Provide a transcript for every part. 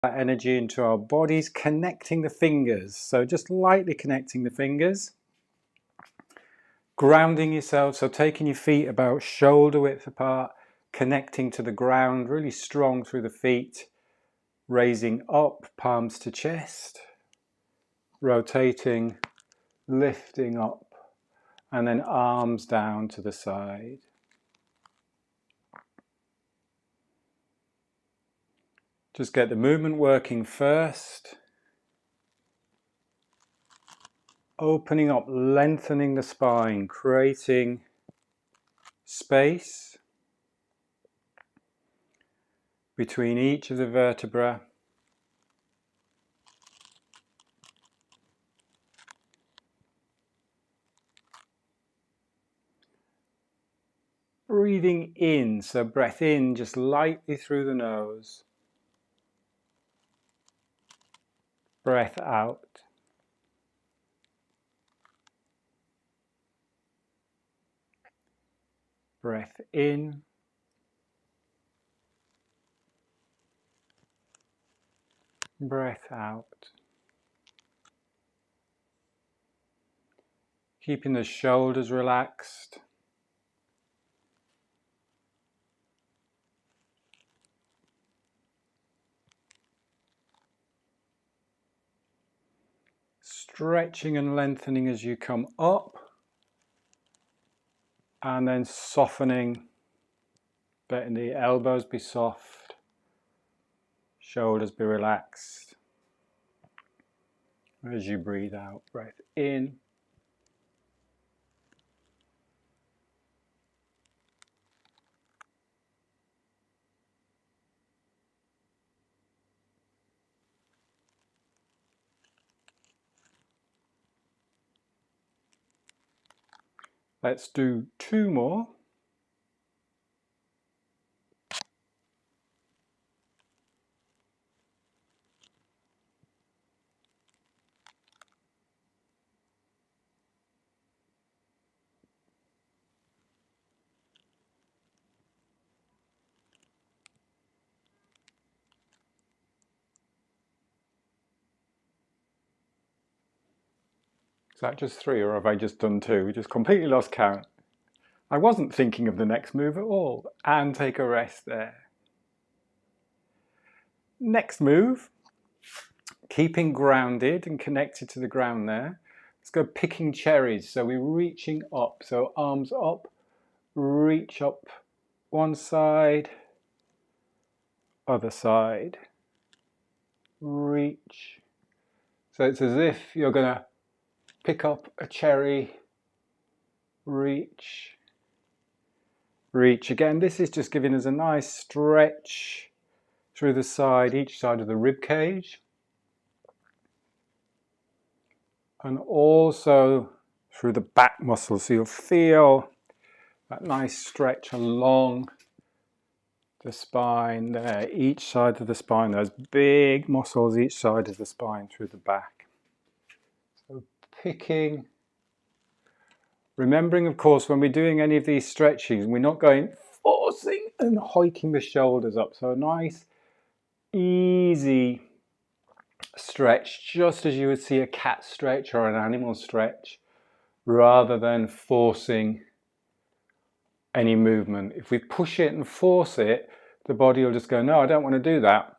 that energy into our bodies, connecting the fingers. So just lightly connecting the fingers. Grounding yourself, so taking your feet about shoulder width apart, connecting to the ground, really strong through the feet. Raising up, palms to chest. Rotating, lifting up, and then arms down to the side. Just get the movement working first. Opening up, lengthening the spine, creating space between each of the vertebrae. Breathing in, so breath in just lightly through the nose. Breath out. Breath in. Breath out. Keeping the shoulders relaxed. Stretching and lengthening as you come up. And then softening. Letting the elbows be soft. Shoulders be relaxed. As you breathe out, breath in. Let's do 2 more. Is that just 3 or have I just done 2? We just completely lost count. I wasn't thinking of the next move at all. And take a rest there. Next move, keeping grounded and connected to the ground there. Let's go picking cherries. So we're reaching up. So arms up, reach up one side, other side, reach. So it's as if you're going to pick up a cherry, reach, reach. Again, this is just giving us a nice stretch through the side, each side of the rib cage. And also through the back muscles. So you'll feel that nice stretch along the spine there, each side of the spine, those big muscles each side of the spine through the back. So picking, remembering of course when we're doing any of these stretchings, we're not going forcing and hiking the shoulders up. So a nice easy stretch, just as you would see a cat stretch or an animal stretch, rather than forcing any movement. If we push it and force it, the body will just go, no, I don't want to do that.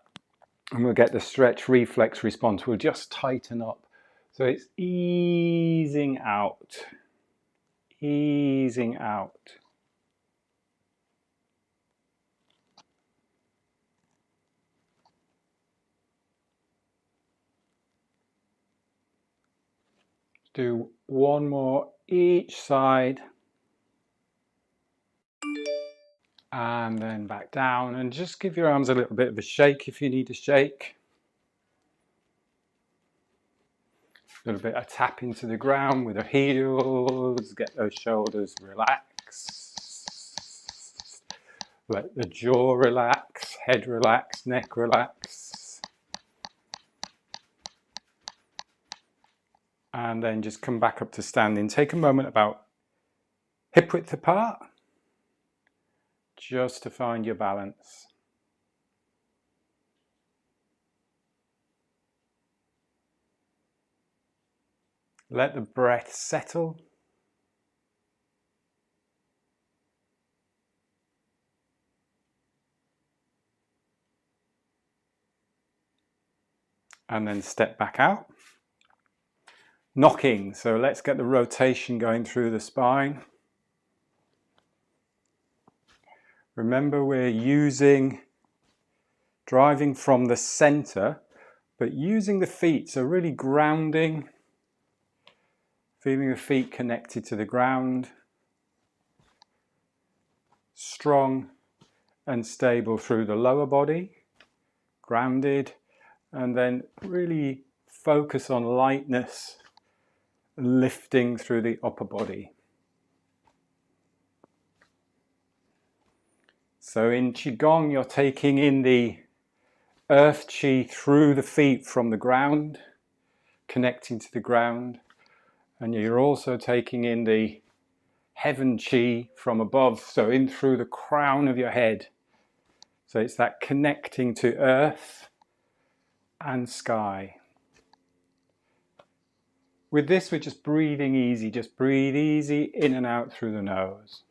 And we'll get the stretch reflex response. We'll just tighten up. So it's easing out, easing out. Do 1 more each side. And then back down, and just give your arms a little bit of a shake if you need a shake. A little bit of tap into the ground with the heels, get those shoulders relaxed. Let the jaw relax, head relax, neck relax. And then just come back up to standing. Take a moment about hip width apart, just to find your balance. Let the breath settle. And then step back out. Knocking, so let's get the rotation going through the spine. Remember, we're driving from the center, but using the feet, so really grounding, feeling the feet connected to the ground, strong and stable through the lower body, grounded, and then really focus on lightness, lifting through the upper body. So in Qigong, you're taking in the earth chi through the feet from the ground, connecting to the ground, and you're also taking in the heaven chi from above, so in through the crown of your head. So it's that connecting to earth and sky. With this, we're just breathing easy. Just breathe easy in and out through the nose.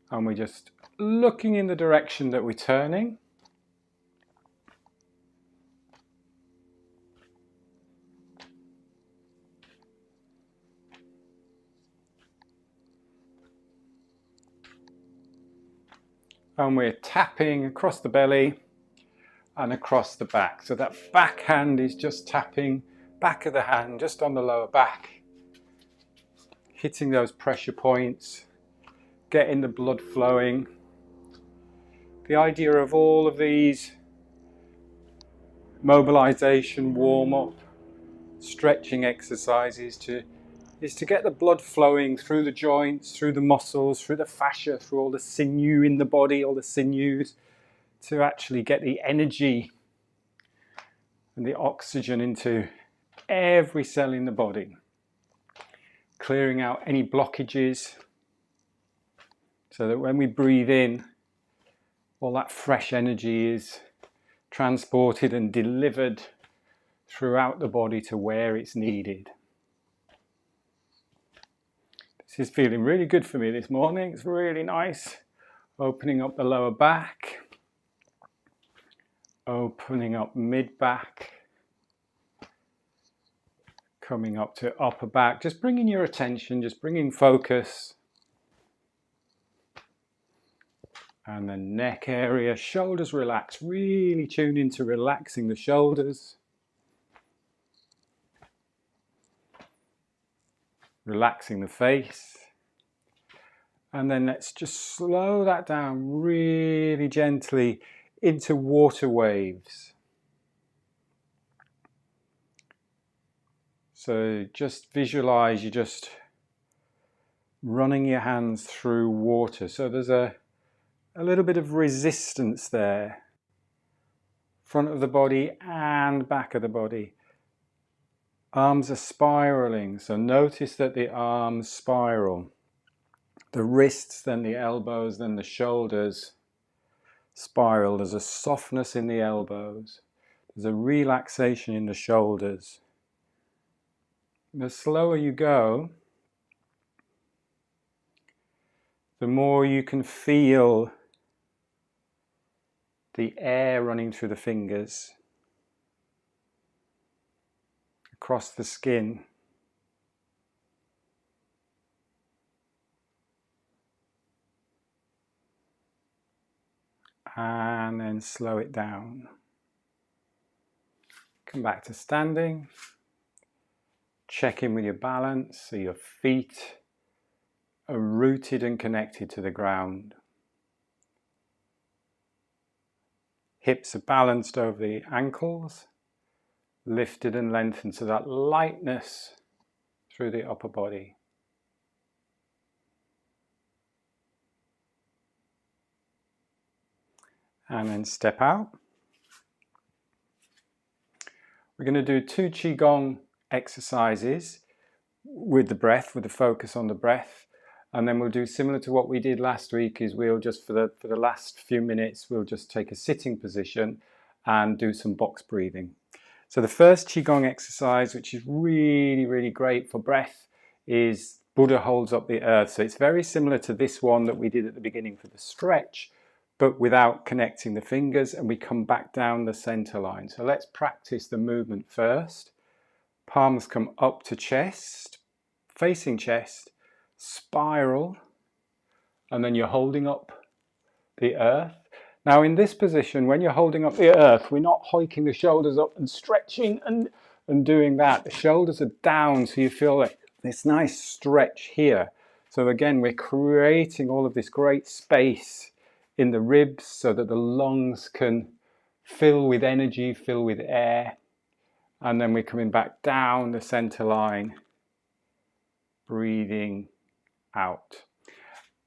And we're just looking in the direction that we're turning. And we're tapping across the belly and across the back. So that back hand is just tapping back of the hand, just on the lower back. Hitting those pressure points, getting the blood flowing. The idea of all of these mobilization, warm-up, stretching exercises is to get the blood flowing through the joints, through the muscles, through the fascia, through all the sinew in the body, all the sinews, to actually get the energy and the oxygen into every cell in the body, clearing out any blockages, so that when we breathe in, all that fresh energy is transported and delivered throughout the body to where it's needed. This is feeling really good for me this morning. It's really nice. Opening up the lower back, opening up mid-back, coming up to upper back, just bringing your attention, just bringing focus. And the neck area, shoulders relax, really tune into relaxing the shoulders. Relaxing the face. And then let's just slow that down really gently into water waves. So just visualize you're just running your hands through water. So there's a little bit of resistance there. Front of the body and back of the body. Arms are spiraling, so notice that the arms spiral. The wrists, then the elbows, then the shoulders spiral. There's a softness in the elbows. There's a relaxation in the shoulders. The slower you go, the more you can feel the air running through the fingers, across the skin. And then slow it down. Come back to standing. Check in with your balance, so your feet are rooted and connected to the ground. Hips are balanced over the ankles, lifted and lengthened, so that lightness through the upper body. And then step out. We're going to do 2 Qigong exercises with the breath, with the focus on the breath. And then we'll do similar to what we did last week, is we'll just, for the last few minutes, we'll just take a sitting position and do some box breathing. So the first Qigong exercise, which is really, really great for breath, is Buddha holds up the earth. So it's very similar to this one that we did at the beginning for the stretch, but without connecting the fingers, and we come back down the center line. So let's practice the movement first. Palms come up to chest, facing chest, spiral, and then you're holding up the earth. Now in this position, when you're holding up the earth, we're not hiking the shoulders up and stretching and doing that. The shoulders are down, so you feel like this nice stretch here. So again, we're creating all of this great space in the ribs so that the lungs can fill with energy, fill with air. And then we're coming back down the center line, breathing out.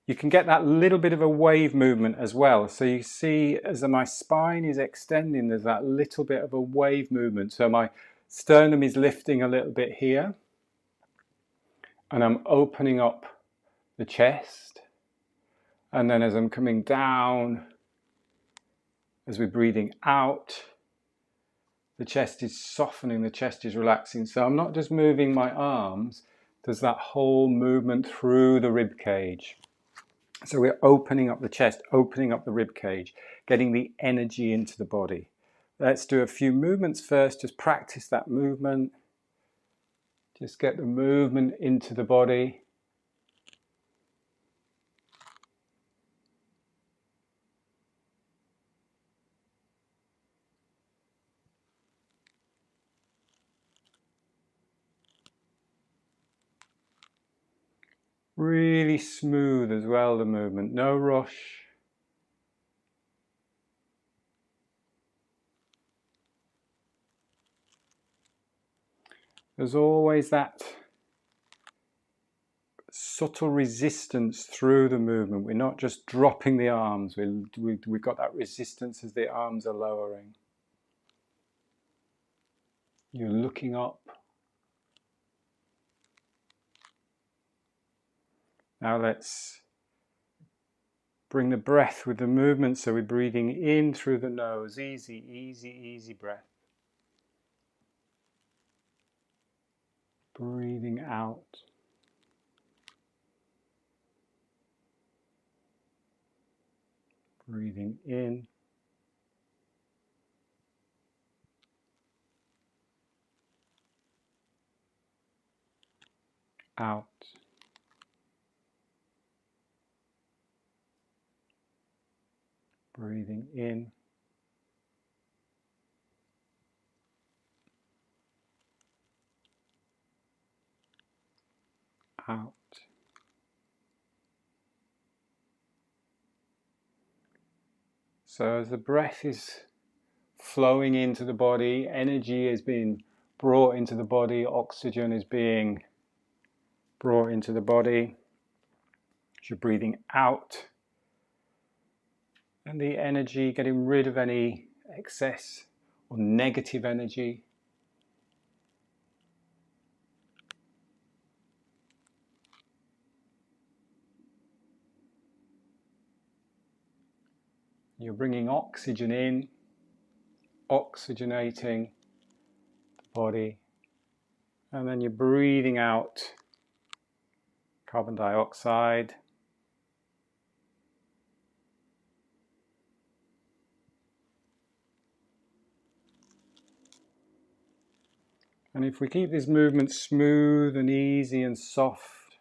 You can get that little bit of a wave movement as well. So you see as my spine is extending, there's that little bit of a wave movement. So my sternum is lifting a little bit here. And I'm opening up the chest. And then as I'm coming down, as we're breathing out, the chest is softening, the chest is relaxing. So I'm not just moving my arms, there's that whole movement through the rib cage. So we're opening up the chest, opening up the rib cage, getting the energy into the body. Let's do a few movements first, just practice that movement. Just get the movement into the body. Really smooth as well, the movement, no rush. There's always that subtle resistance through the movement. We're not just dropping the arms, we've got that resistance as the arms are lowering. You're looking up. Now let's bring the breath with the movement, so we're breathing in through the nose, easy, easy, easy breath. Breathing out. Breathing in. Out. Breathing in. Out. So as the breath is flowing into the body, energy is being brought into the body, oxygen is being brought into the body. As you're breathing out, and the energy, getting rid of any excess or negative energy. You're bringing oxygen in, oxygenating the body, and then you're breathing out carbon dioxide. And if we keep this movement smooth and easy and soft,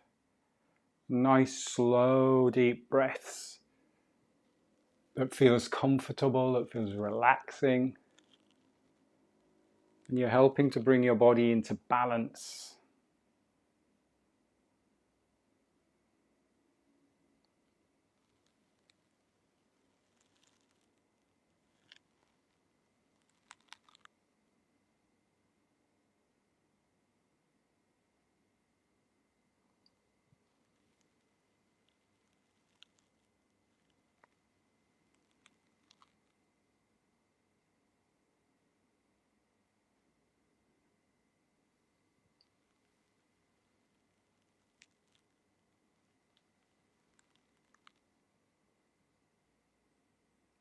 nice, slow, deep breaths that feels comfortable, that feels relaxing, and you're helping to bring your body into balance.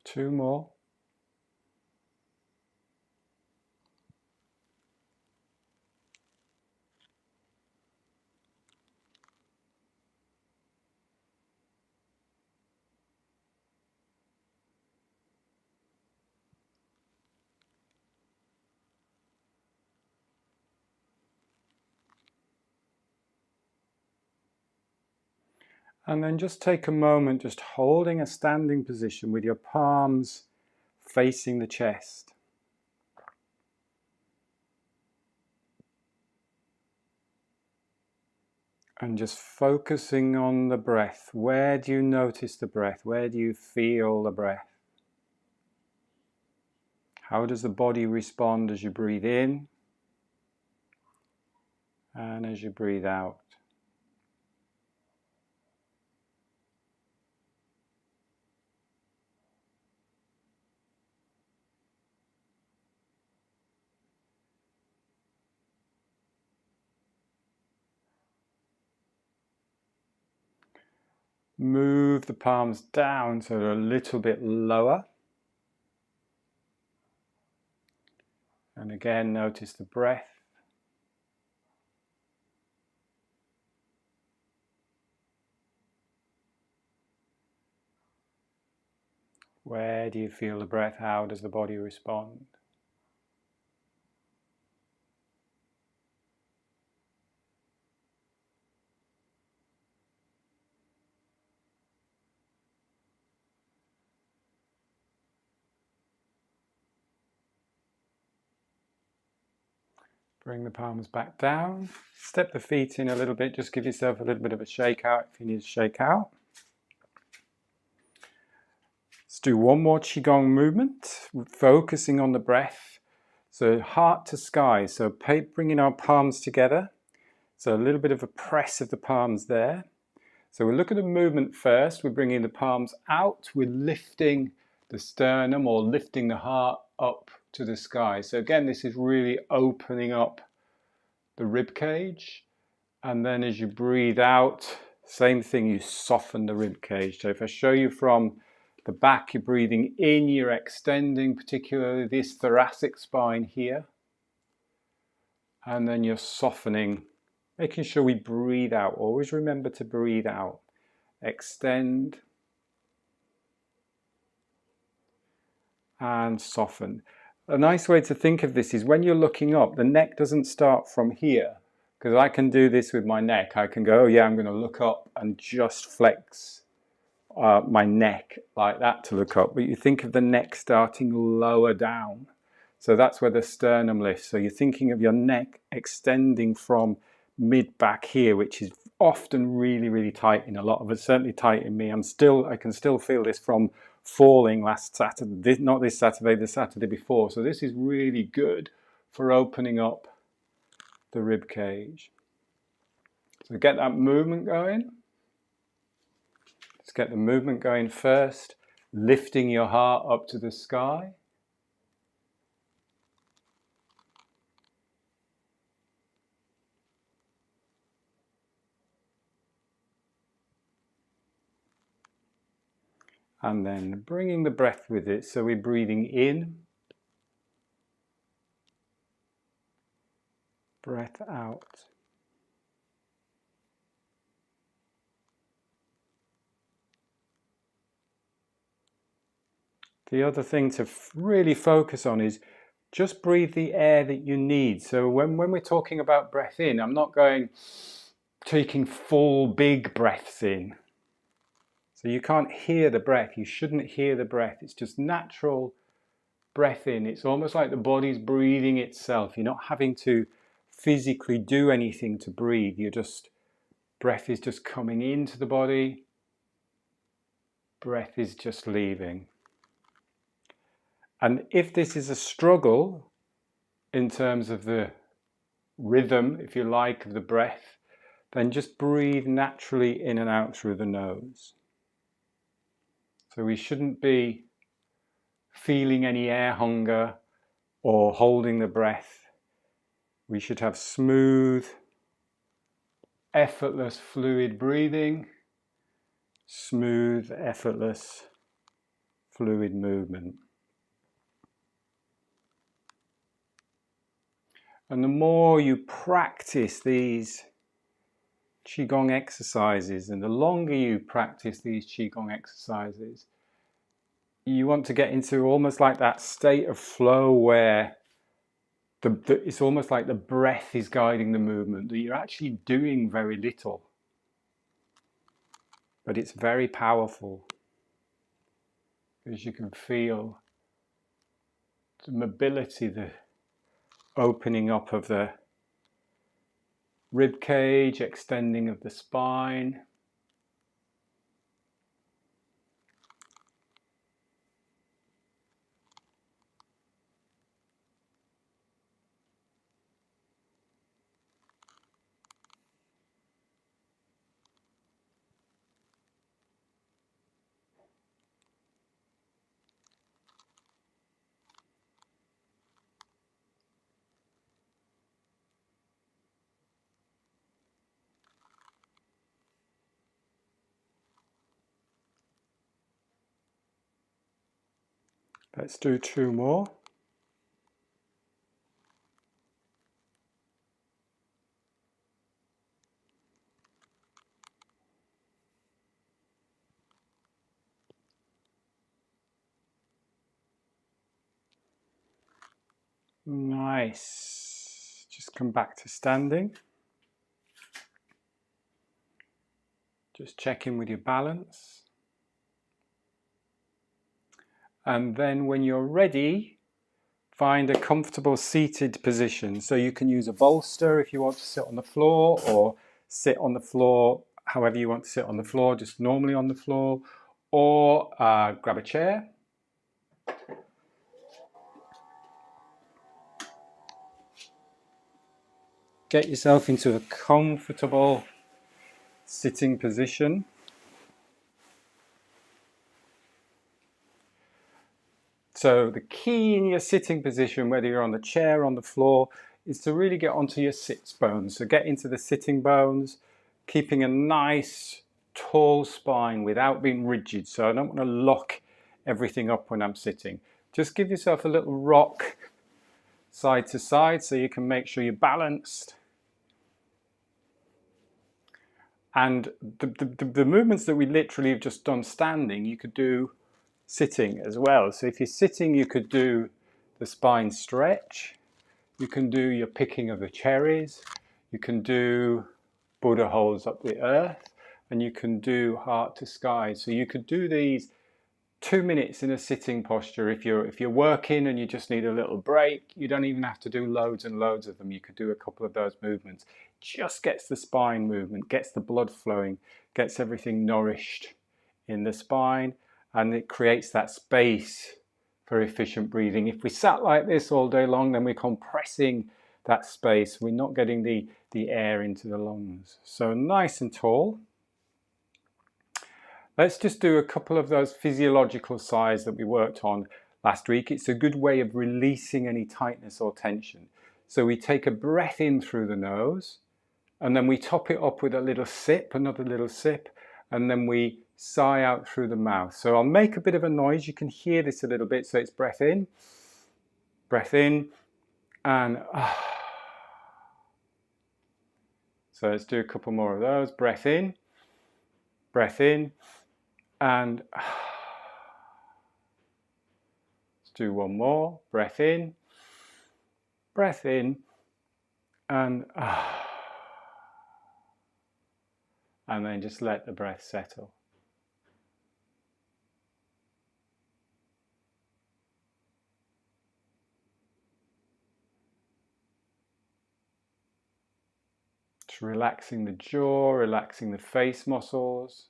Two more. And then just take a moment just holding a standing position with your palms facing the chest. And just focusing on the breath. Where do you notice the breath? Where do you feel the breath? How does the body respond as you breathe in and as you breathe out? Move the palms down so they're a little bit lower. And again, notice the breath. Where do you feel the breath? How does the body respond? Bring the palms back down. Step the feet in a little bit. Just give yourself a little bit of a shake out if you need to shake out. Let's do one more Qigong movement, focusing on the breath. So heart to sky. So bringing our palms together. So a little bit of a press of the palms there. So we'll look at the movement first. We're bringing the palms out. We're lifting the sternum or lifting the heart up to the sky. So again, this is really opening up the rib cage. And then as you breathe out, same thing, you soften the rib cage. So if I show you from the back, you're breathing in, you're extending particularly this thoracic spine here. And then you're softening, making sure we breathe out. Always remember to breathe out. Extend and soften. A nice way to think of this is when you're looking up, the neck doesn't start from here, because I can do this with my neck. I can go, oh yeah, I'm going to look up and just flex my neck like that to look up. But you think of the neck starting lower down. So that's where the sternum lifts. So you're thinking of your neck extending from mid back here, which is often really, really tight in a lot of us, certainly tight in me. I can still feel this from falling last Saturday, not this Saturday, the Saturday before. So this is really good for opening up the rib cage. So get that movement going. Let's get the movement going first, lifting your heart up to the sky. And then bringing the breath with it. So we're breathing in, breath out. The other thing to really focus on is just breathe the air that you need. So when we're talking about breath in, I'm not taking full big breaths in. So you can't hear the breath. You shouldn't hear the breath. It's just natural breath in. It's almost like the body's breathing itself. You're not having to physically do anything to breathe. Breath is just coming into the body. Breath is just leaving. And if this is a struggle in terms of the rhythm, if you like, of the breath, then just breathe naturally in and out through the nose. So we shouldn't be feeling any air hunger or holding the breath. We should have smooth, effortless, fluid breathing, smooth, effortless, fluid movement. And the more you practice these Qigong exercises, and the longer you practice these Qigong exercises, you want to get into almost like that state of flow where it's almost like the breath is guiding the movement, that you're actually doing very little. but it's very powerful because you can feel the mobility, the opening up of the rib cage, extending of the spine. Let's do 2 more. Nice. Just come back to standing. Just check in with your balance. And then when you're ready, find a comfortable seated position. So you can use a bolster if you want to sit on the floor, or sit on the floor however you want to sit on the floor, just normally on the floor, or grab a chair. Get yourself into a comfortable sitting position. So the key in your sitting position, whether you're on the chair or on the floor, is to really get onto your sits bones. So get into the sitting bones, keeping a nice tall spine without being rigid. So I don't want to lock everything up when I'm sitting. Just give yourself a little rock side to side so you can make sure you're balanced. And the movements that we literally have just done standing, you could do sitting as well. So if you're sitting, you could do the spine stretch. You can do your picking of the cherries. You can do Buddha holds up the earth. And you can do heart to sky. So you could do these 2 minutes in a sitting posture. If you're working and you just need a little break, you don't even have to do loads and loads of them. You could do a couple of those movements. Just gets the spine movement, gets the blood flowing, gets everything nourished in the spine, and it creates that space for efficient breathing. If we sat like this all day long, then we're compressing that space. We're not getting the air into the lungs. So nice and tall. Let's just do a couple of those physiological sighs that we worked on last week. It's a good way of releasing any tightness or tension. So we take a breath in through the nose, and then we top it up with a little sip, another little sip, and then we sigh out through the mouth. So I'll make a bit of a noise. You can hear this a little bit. So it's breath in, and so let's do a couple more of those. Breath in, and let's do one more. Breath in, and then just let the breath settle. Just relaxing the jaw, relaxing the face muscles.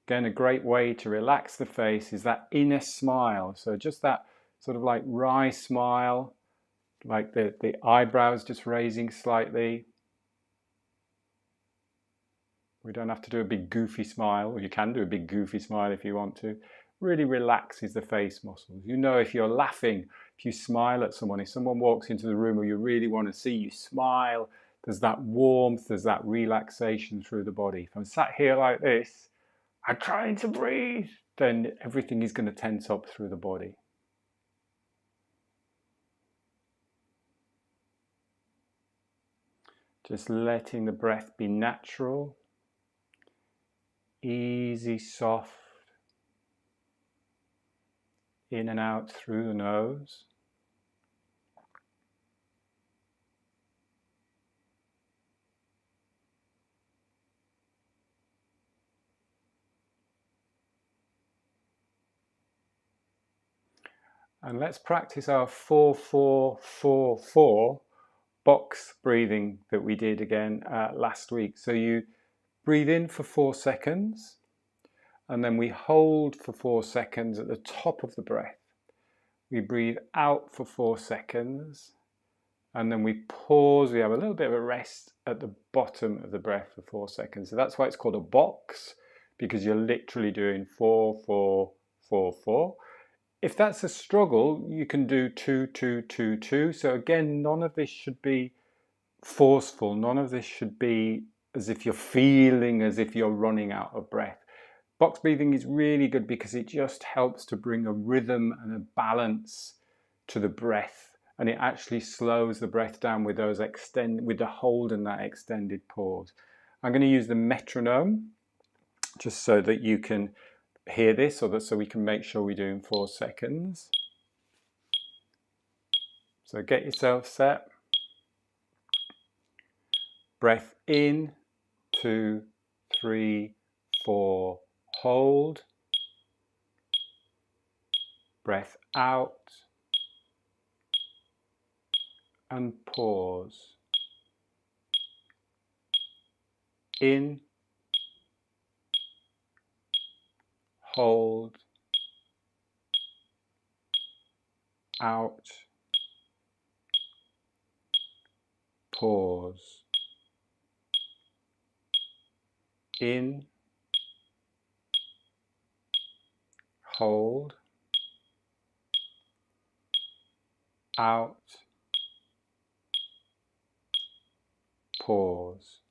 Again, a great way to relax the face is that inner smile. So just that sort of like wry smile, like the eyebrows just raising slightly. We don't have to do a big goofy smile, or you can do a big goofy smile if you want to. Really relaxes the face muscles. You know, if you're laughing, if you smile at someone, if someone walks into the room or you really want to see, you smile, there's that warmth, there's that relaxation through the body. If I'm sat here like this, I'm trying to breathe, then everything is going to tense up through the body. Just letting the breath be natural, easy, soft, in and out through the nose. And let's practice our 4-4-4-4 box breathing that we did again last week. So you breathe in for 4 seconds, and then we hold for 4 seconds at the top of the breath. We breathe out for 4 seconds, and then we pause. We have a little bit of a rest at the bottom of the breath for 4 seconds. So that's why it's called a box, because you're literally doing 4-4-4-4. If that's a struggle, you can do 2-2-2-2. So again, none of this should be forceful. None of this should be as if you're feeling as if you're running out of breath. Box breathing is really good because it just helps to bring a rhythm and a balance to the breath, and it actually slows the breath down with those with the hold and that extended pause. I'm going to use the metronome just so that you can hear this, or so we can make sure we're doing 4 seconds. So get yourself set. Breath in, 2, 3, 4, hold. Breath out and pause. In, hold, out, pause. In, hold, out, pause.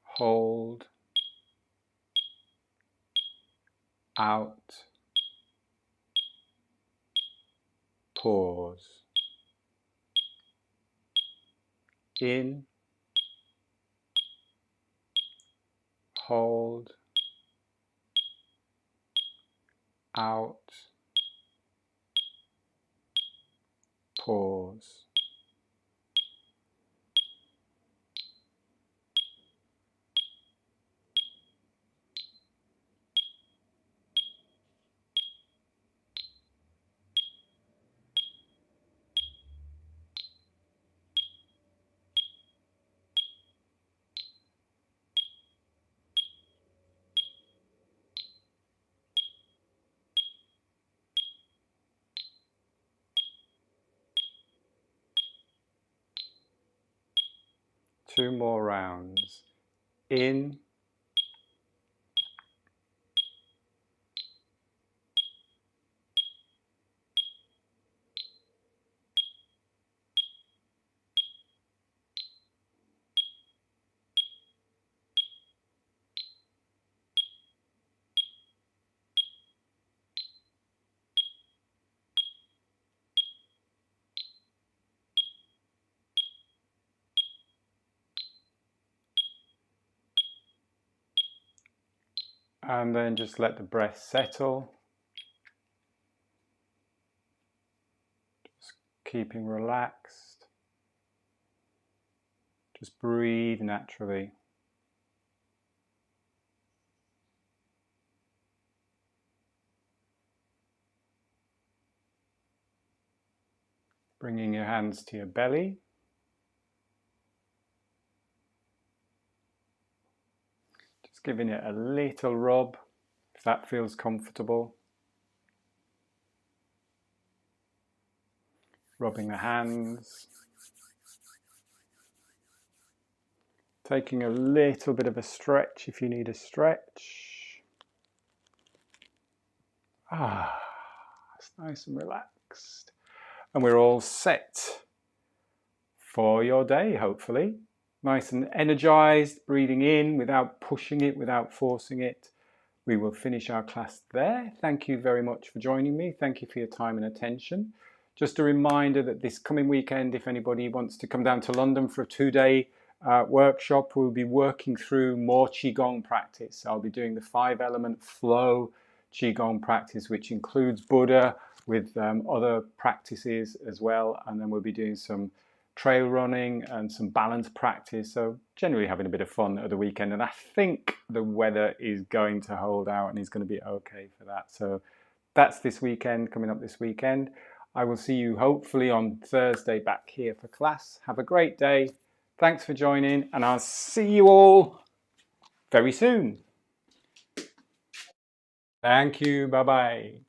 In, hold, out, pause. In, hold, out, pause. Two more rounds. In, and then just let the breath settle. Just keeping relaxed. Just breathe naturally. Bringing your hands to your belly. Just giving it a little rub, if that feels comfortable. Rubbing the hands. Taking a little bit of a stretch if you need a stretch. It's nice and relaxed. And we're all set for your day, hopefully. Nice and energized, breathing in without pushing it, without forcing it. We will finish our class there. Thank you very much for joining me. Thank you for your time and attention. Just a reminder that this coming weekend, if anybody wants to come down to London for a 2-day workshop, we'll be working through more Qigong practice. I'll be doing the 5-element flow Qigong practice, which includes Buddha with other practices as well. And then we'll be doing some trail running and some balance practice. So generally having a bit of fun at the weekend. And I think the weather is going to hold out and is going to be okay for that. So that's this weekend, coming up this weekend. I will see you hopefully on Thursday back here for class. Have a great day. Thanks for joining, and I'll see you all very soon. Thank you. Bye-bye.